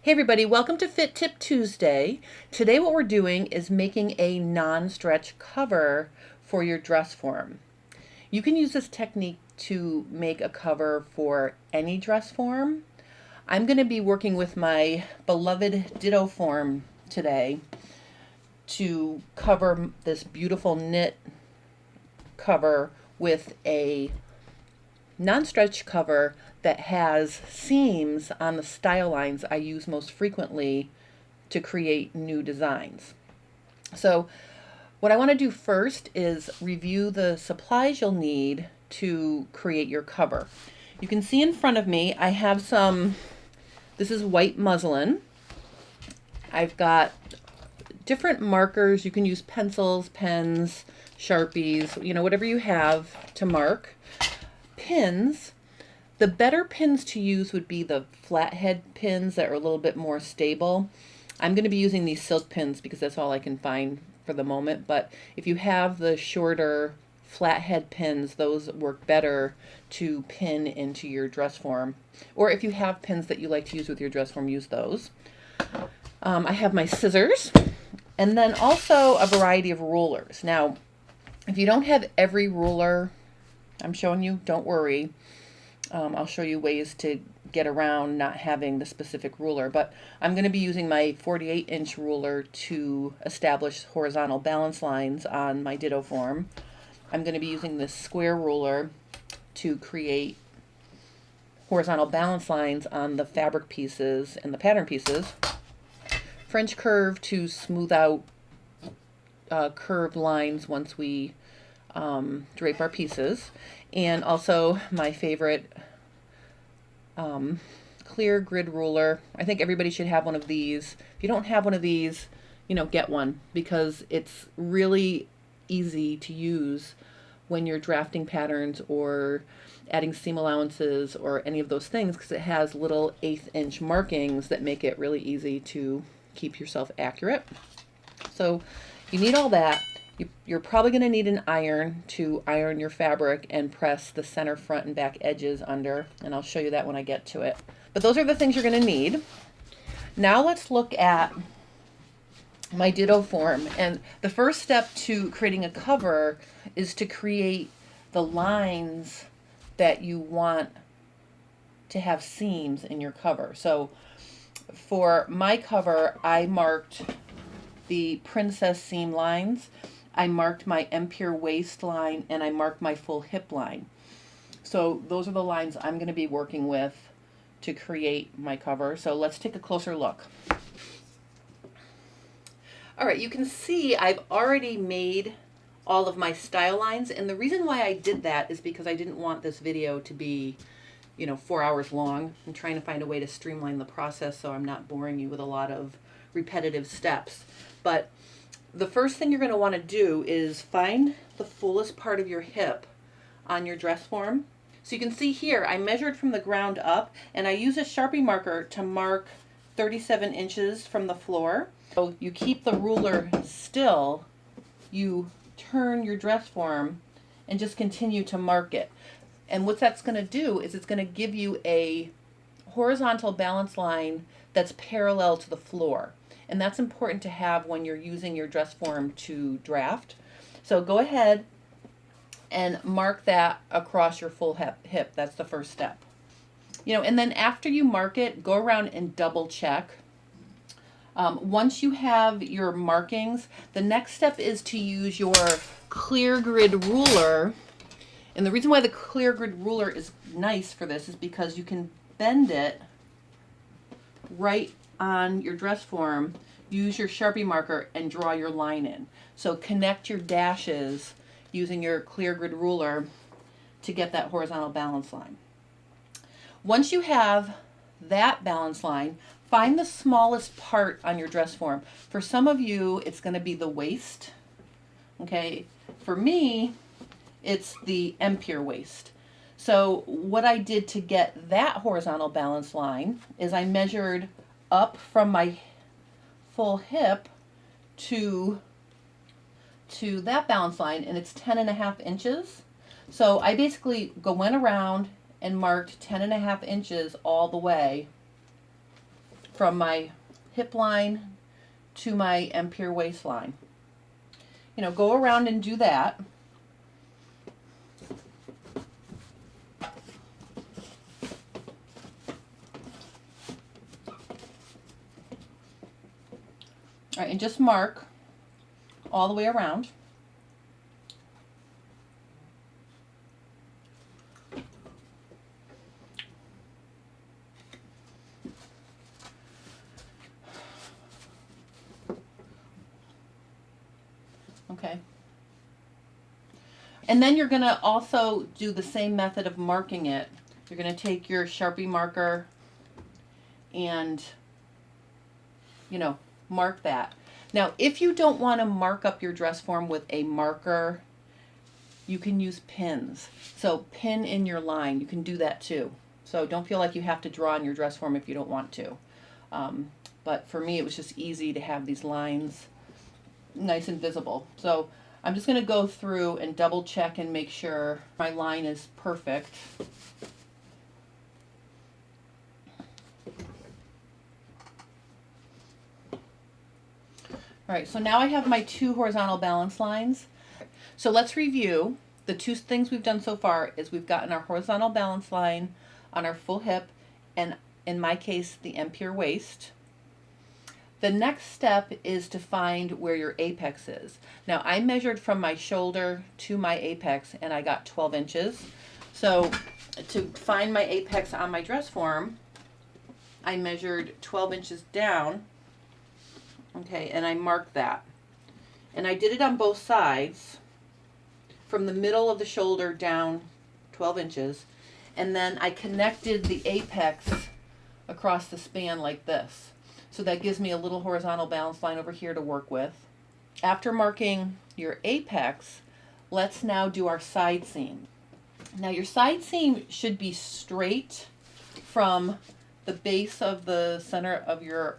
Hey everybody, welcome to Fit Tip Tuesday. Today what we're doing is making a non-stretch cover for your dress form. You can use this technique to make a cover for any dress form. I'm going to be working with my beloved DittoForm today to cover this beautiful knit cover with a non-stretch cover that has seams on the style lines I use most frequently to create new designs. So what I want to do first is review the supplies you'll need to create your cover. You can see in front of me I have this is white muslin. I've got different markers. You can use pencils, pens, Sharpies, whatever you have to mark. Pins. The better pins to use would be the flathead pins that are a little bit more stable. I'm going to be using these silk pins because that's all I can find for the moment, but if you have the shorter flathead pins, those work better to pin into your dress form. Or if you have pins that you like to use with your dress form, use those. I have my scissors and then also a variety of rulers. Now, if you don't have every ruler I'm showing you, don't worry. I'll show you ways to get around not having the specific ruler, but I'm going to be using my 48-inch ruler to establish horizontal balance lines on my DittoForm. I'm going to be using this square ruler to create horizontal balance lines on the fabric pieces and the pattern pieces. French curve to smooth out curved lines once we drape our pieces, and also my favorite clear grid ruler. I think everybody should have one of these. If you don't have one of these, get one, because it's really easy to use when you're drafting patterns or adding seam allowances or any of those things, because it has little 1/8 inch markings that make it really easy to keep yourself accurate. So you need all that. You're probably going to need an iron to iron your fabric and press the center, front, and back edges under, and I'll show you that when I get to it. But those are the things you're going to need. Now let's look at my DittoForm, and the first step to creating a cover is to create the lines that you want to have seams in your cover. So for my cover, I marked the princess seam lines. I marked my empire waistline and I marked my full hip line. So those are the lines I'm going to be working with to create my cover. So let's take a closer look. All right, you can see I've already made all of my style lines, and the reason why I did that is because I didn't want this video to be 4 hours long. I'm trying to find a way to streamline the process so I'm not boring you with a lot of repetitive steps. But the first thing you're going to want to do is find the fullest part of your hip on your dress form. So you can see here, I measured from the ground up, and I use a Sharpie marker to mark 37 inches from the floor. So you keep the ruler still, you turn your dress form, and just continue to mark it. And what that's going to do is it's going to give you a horizontal balance line that's parallel to the floor. And that's important to have when you're using your dress form to draft. So go ahead and mark that across your full hip. That's the first step. And then after you mark it, go around and double check. Once you have your markings, the next step is to use your clear grid ruler. And the reason why the clear grid ruler is nice for this is because you can bend it right on your dress form, use your Sharpie marker and draw your line in. So connect your dashes using your clear grid ruler to get that horizontal balance line. Once you have that balance line, find the smallest part on your dress form. For some of you, it's going to be the waist. Okay, for me, it's the empire waist. So what I did to get that horizontal balance line is I measured up from my full hip to that balance line, and it's 10.5 inches. So I basically went around and marked 10.5 inches all the way from my hip line to my empire waistline. You know, go around and do that. All right, and just mark all the way around. Okay. And then you're going to also do the same method of marking it. You're going to take your Sharpie marker and, you know, mark that. Now, if you don't want to mark up your dress form with a marker, you can use pins. So pin in your line. You can do that too. So don't feel like you have to draw on your dress form if you don't want to. But for me, it was just easy to have these lines nice and visible. So I'm just going to go through and double check and make sure my line is perfect. All right, so now I have my 2 horizontal balance lines. So let's review. The 2 things we've done so far is we've gotten our horizontal balance line on our full hip, and in my case, the empire waist. The next step is to find where your apex is. Now, I measured from my shoulder to my apex, and I got 12 inches. So to find my apex on my dress form, I measured 12 inches down. Okay, and I marked that. And I did it on both sides, from the middle of the shoulder down 12 inches. And then I connected the apex across the span like this. So that gives me a little horizontal balance line over here to work with. After marking your apex, let's now do our side seam. Now your side seam should be straight from the base of the center of your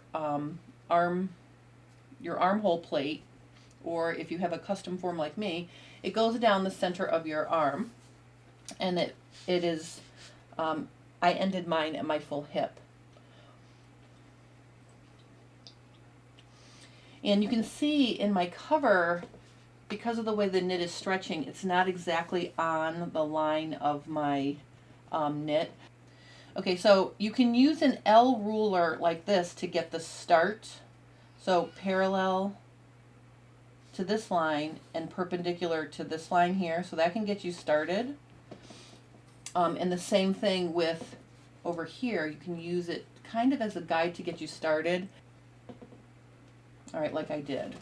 armhole plate, or if you have a custom form like me, it goes down the center of your arm, and it is, I ended mine at my full hip. And you can see in my cover, because of the way the knit is stretching, it's not exactly on the line of my knit. Okay, so you can use an L ruler like this to get the start. So parallel to this line and perpendicular to this line here. So that can get you started. And the same thing with over here. You can use it kind of as a guide to get you started. All right, like I did.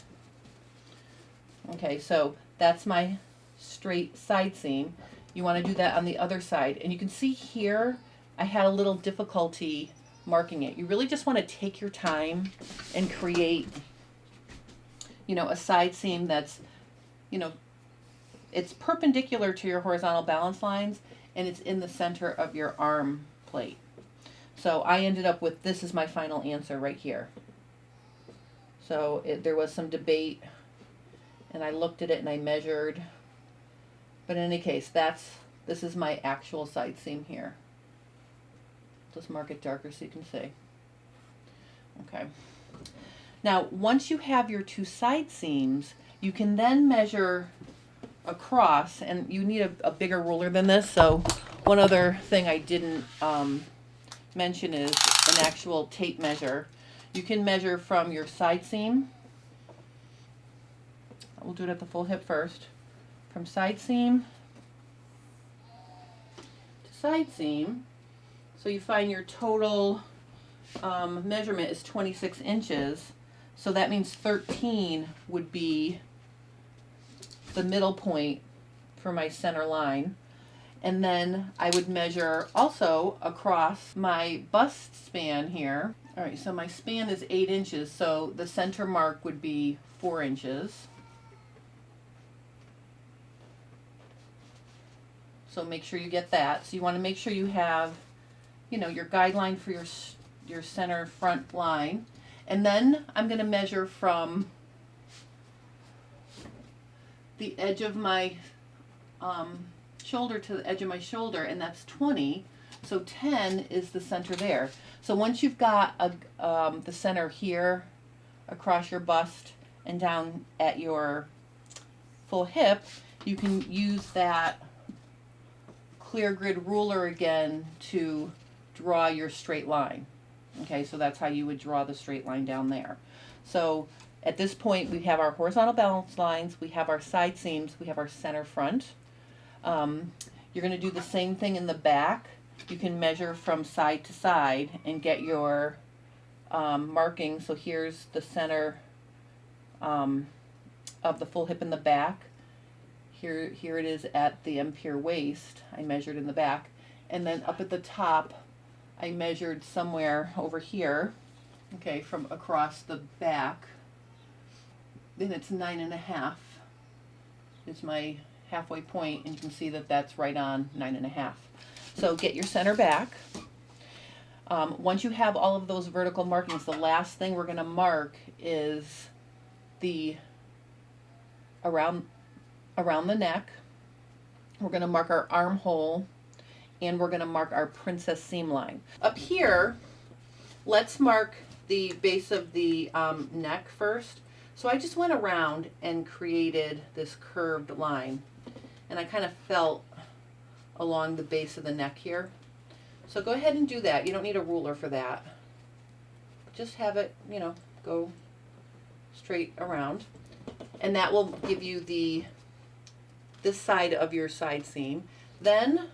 Okay, so that's my straight side seam. You want to do that on the other side. And you can see here, I had a little difficulty marking it. You really just want to take your time and create, you know, a side seam that's, you know, it's perpendicular to your horizontal balance lines, and it's in the center of your arm plate. So I ended up with, this is my final answer right here. So there was some debate, and I looked at it and I measured. But in any case, this is my actual side seam here. Just mark it darker so you can see. Okay. Now, once you have your 2 side seams, you can then measure across, and you need a bigger ruler than this. So one other thing I didn't mention is an actual tape measure. You can measure from your side seam. We'll do it at the full hip first. From side seam to side seam. So you find your total measurement is 26 inches. So that means 13 would be the middle point for my center line. And then I would measure also across my bust span here. All right, so my span is 8 inches, so the center mark would be 4 inches. So make sure you get that. So you want to make sure you have, you know, your guideline for your center front line. And then I'm going to measure from the edge of my shoulder to the edge of my shoulder, and that's 20. So 10 is the center there. So once you've got the center here across your bust and down at your full hip, you can use that clear grid ruler again to draw your straight line. Okay, so that's how you would draw the straight line down there. So at this point we have our horizontal balance lines, we have our side seams, we have our center front. You're going to do the same thing in the back. You can measure from side to side and get your marking. So here's the center of the full hip in the back. Here it is at the M-pier waist. I measured in the back. And then up at the top, I measured somewhere over here, okay, from across the back. Then it's 9.5 is my halfway point, and you can see that that's right on 9.5. So get your center back. Once you have all of those vertical markings, the last thing we're going to mark is the around the neck. We're going to mark our armhole, and we're going to mark our princess seam line. Up here, let's mark the base of the neck first. So I just went around and created this curved line, and I kind of felt along the base of the neck here. So go ahead and do that. You don't need a ruler for that. Just have it, you know, go straight around, and that will give you this side of your side seam. Then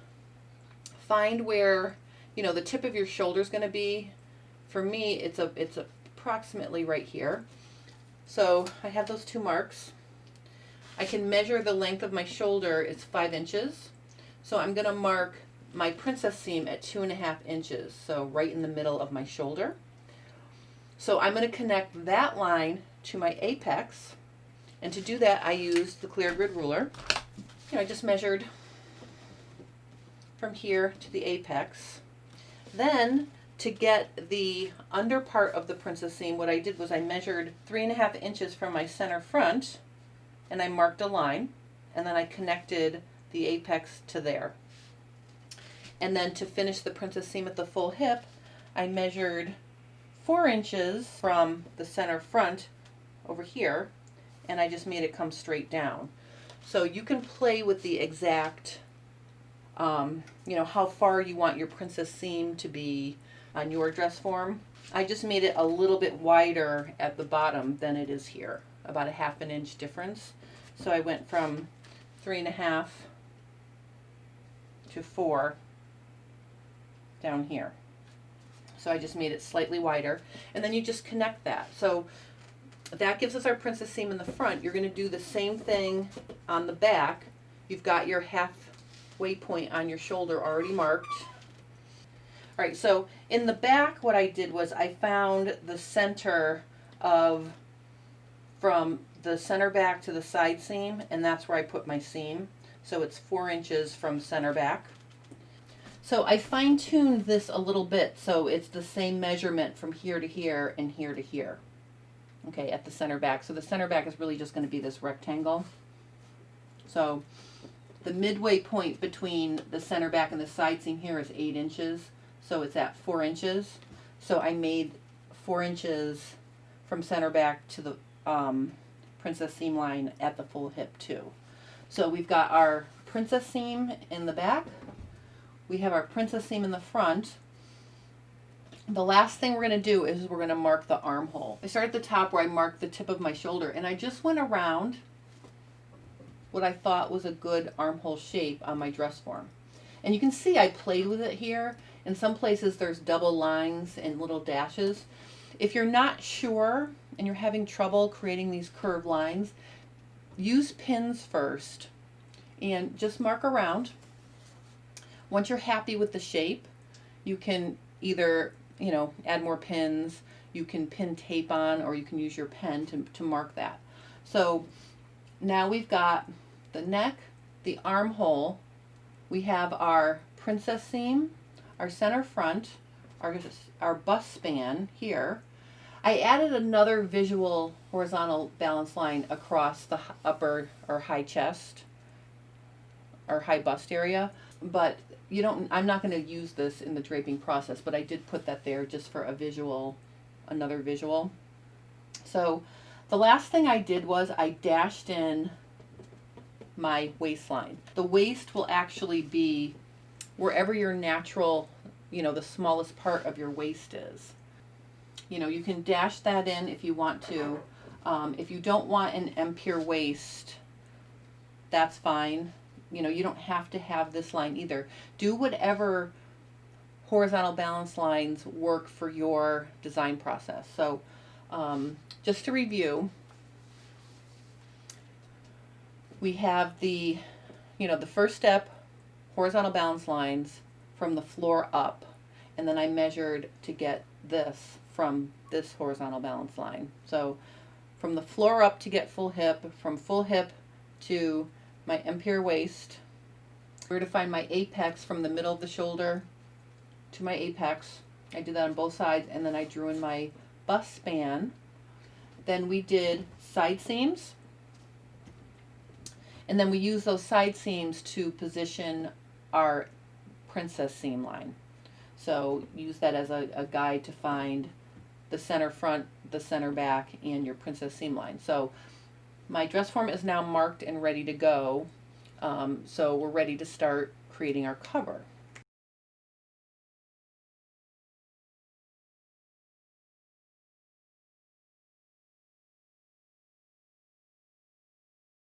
find where, you know, the tip of your shoulder is going to be. For me, it's approximately right here. So I have those two marks. I can measure the length of my shoulder. It's 5 inches. So I'm going to mark my princess seam at 2.5 inches. So right in the middle of my shoulder. So I'm going to connect that line to my apex. And to do that, I used the clear grid ruler. You know, I just measured from here to the apex. Then to get the under part of the princess seam, what I did was I measured 3.5 inches from my center front, and I marked a line, and then I connected the apex to there. And then to finish the princess seam at the full hip, I measured 4 inches from the center front over here, and I just made it come straight down. So you can play with the exact, you know, how far you want your princess seam to be on your dress form. I just made it a little bit wider at the bottom than it is here, about a 1/2 inch difference. So I went from 3.5 to 4 down here. So I just made it slightly wider, and then you just connect that. So that gives us our princess seam in the front. You're going to do the same thing on the back. You've got your halfway point on your shoulder already marked. All right, so in the back, what I did was I found the center of, from the center back to the side seam, and that's where I put my seam. So it's 4 inches from center back. So I fine-tuned this a little bit, so it's the same measurement from here to here and here to here. Okay, at the center back. So the center back is really just going to be this rectangle. So the midway point between the center back and the side seam here is 8 inches. So it's at 4 inches. So I made 4 inches from center back to the princess seam line at the full hip too. So we've got our princess seam in the back. We have our princess seam in the front. The last thing we're going to do is we're going to mark the armhole. I start at the top where I marked the tip of my shoulder, and I just went around what I thought was a good armhole shape on my dress form. And you can see I played with it here. In some places there's double lines and little dashes. If you're not sure and you're having trouble creating these curved lines, use pins first and just mark around. Once you're happy with the shape, you can either, you know, add more pins, you can pin tape on, or you can use your pen to mark that. So now we've got the neck, the armhole, we have our princess seam, our center front, our bust span here. I added another visual horizontal balance line across the upper or high chest our high bust area, but you don't, I'm not going to use this in the draping process, but I did put that there just for a visual, another visual. So the last thing I did was I dashed in my waistline. The waist will actually be wherever your natural, the smallest part of your waist is. You can dash that in if you want to. If you don't want an empire waist, that's fine. You don't have to have this line either. Do whatever horizontal balance lines work for your design process. So just to review, we have the first step, horizontal balance lines from the floor up, and then I measured to get this from this horizontal balance line. So from the floor up to get full hip, from full hip to my empire waist, where to find my apex from the middle of the shoulder to my apex. I did that on both sides, and then I drew in my bust span. Then we did side seams, and then we use those side seams to position our princess seam line. So use that as a guide to find the center front, the center back, and your princess seam line. So my dress form is now marked and ready to go. So we're ready to start creating our cover.